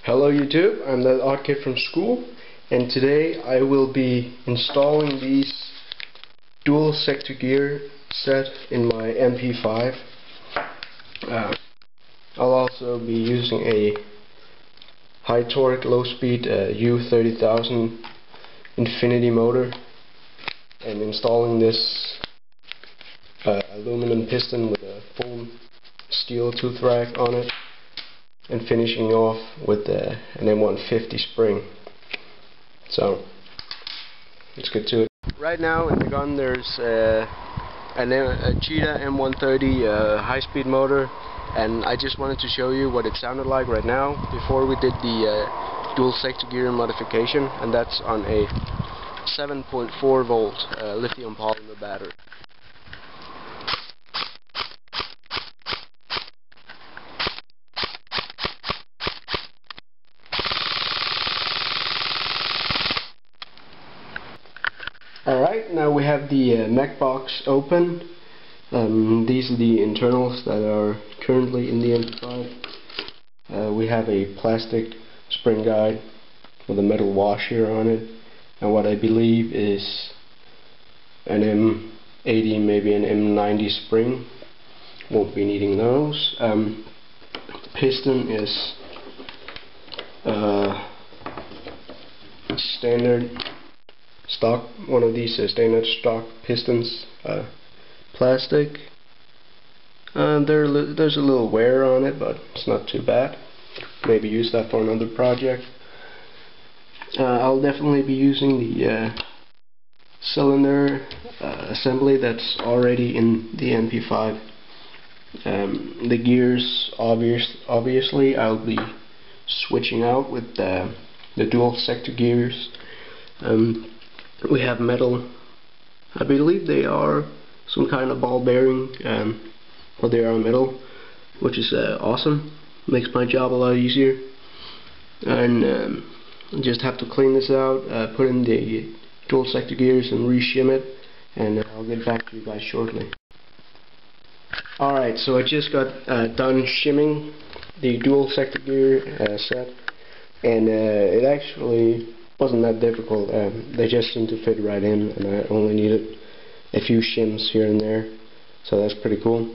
Hello YouTube, I'm that odd kid from school, and today I will be installing these dual sector gear set in my mp5. I'll also be using a high torque, low speed U30000 infinity motor and installing this aluminum piston with a full steel tooth rack on it, and finishing off with an M150 spring. So let's get to it. Right now in the gun there's a Cheetah M130 high-speed motor, and I just wanted to show you what it sounded like right now before we did the dual sector gear modification, and that's on a 7.4 volt lithium polymer battery. Alright, now we have the mech box open. These are the internals that are currently in the mp5. We have a plastic spring guide with a metal washer on it, and what I believe is an M80, maybe an M90 spring. Won't be needing those. The piston is standard stock, one of these standard stock pistons, plastic. There's a little wear on it, but it's not too bad. Maybe use that for another project. I'll definitely be using the cylinder assembly that's already in the mp5. The gears, obviously I'll be switching out with the dual sector gears. We have metal, I believe they are some kind of ball bearing, but they are metal, which is awesome. Makes my job a lot easier. And just have to clean this out, put in the dual sector gears and re-shim it, and I'll get back to you guys shortly. Alright, so I just got done shimming the dual sector gear set, and it actually wasn't that difficult. They just seemed to fit right in, and I only needed a few shims here and there, so that's pretty cool.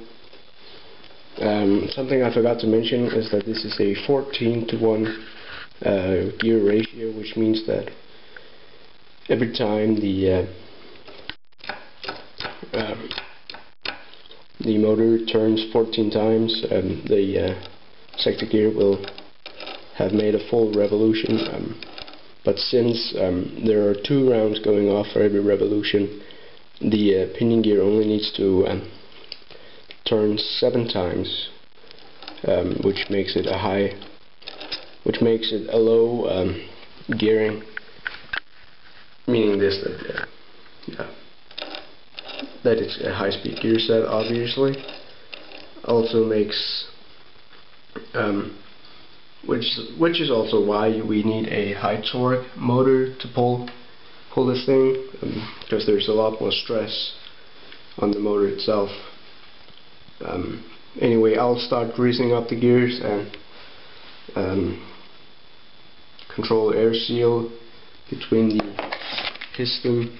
Something I forgot to mention is that this is a 14:1 gear ratio, which means that every time the motor turns 14 times, the sector gear will have made a full revolution. But since there are 2 rounds going off for every revolution, the pinion gear only needs to turn 7 times, which makes it a low gearing, meaning this that it's a high-speed gear set. Obviously, also makes which is also why we need a high torque motor to pull this thing, because there's a lot more stress on the motor itself. Anyway, I'll start greasing up the gears and control air seal between the piston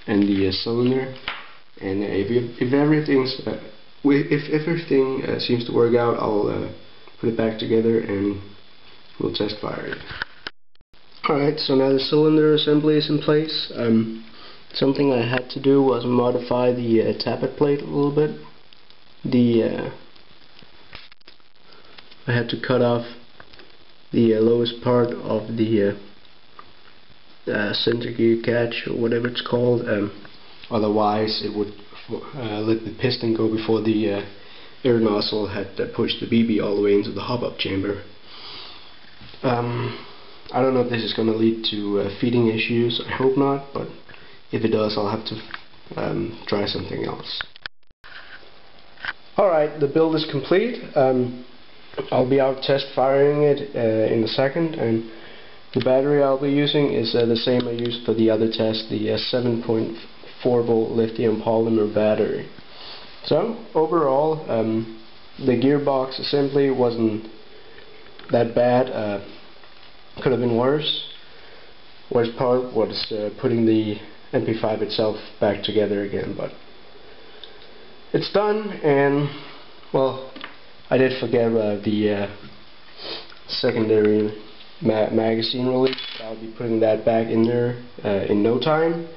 and the cylinder, and if everything seems to work out, I'll put it back together and we'll test fire it. Alright, so now the cylinder assembly is in place. Something I had to do was modify the tappet plate a little bit. I had to cut off the lowest part of the center gear catch, or whatever it's called. Otherwise it would let the piston go before the air nozzle had pushed the BB all the way into the hop-up chamber. I don't know if this is going to lead to feeding issues. I hope not, but if it does, I'll have to try something else. Alright, the build is complete. I'll be out test firing it in a second, and the battery I'll be using is the same I used for the other test, the 7.4 volt lithium polymer battery. So overall, the gearbox assembly wasn't that bad. Could have been worse. Worst part was putting the mp5 itself back together again, but it's done. And well, I did forget the secondary magazine release. I'll be putting that back in there in no time,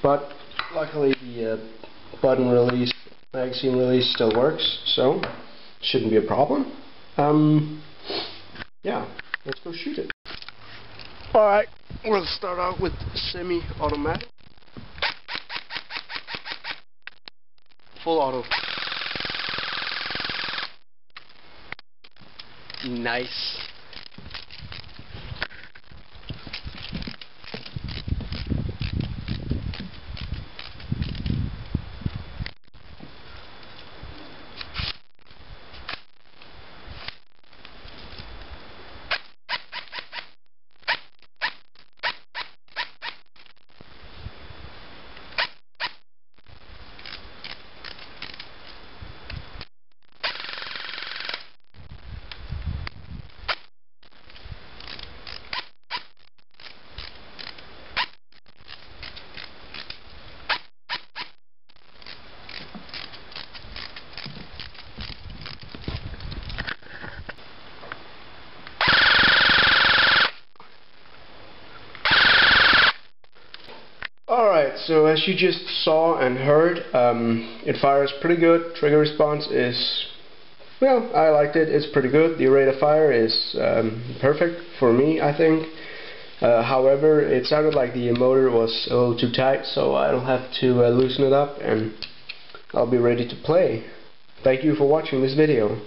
but luckily the button release, magazine release still works, so shouldn't be a problem. Yeah, let's go shoot it. Alright, we'll start out with semi-automatic. Full auto. Nice. Alright, so as you just saw and heard, it fires pretty good. Trigger response is, well, I liked it. It's pretty good. The rate of fire is perfect for me, I think. However, it sounded like the motor was a little too tight, so I'll have to loosen it up and I'll be ready to play. Thank you for watching this video.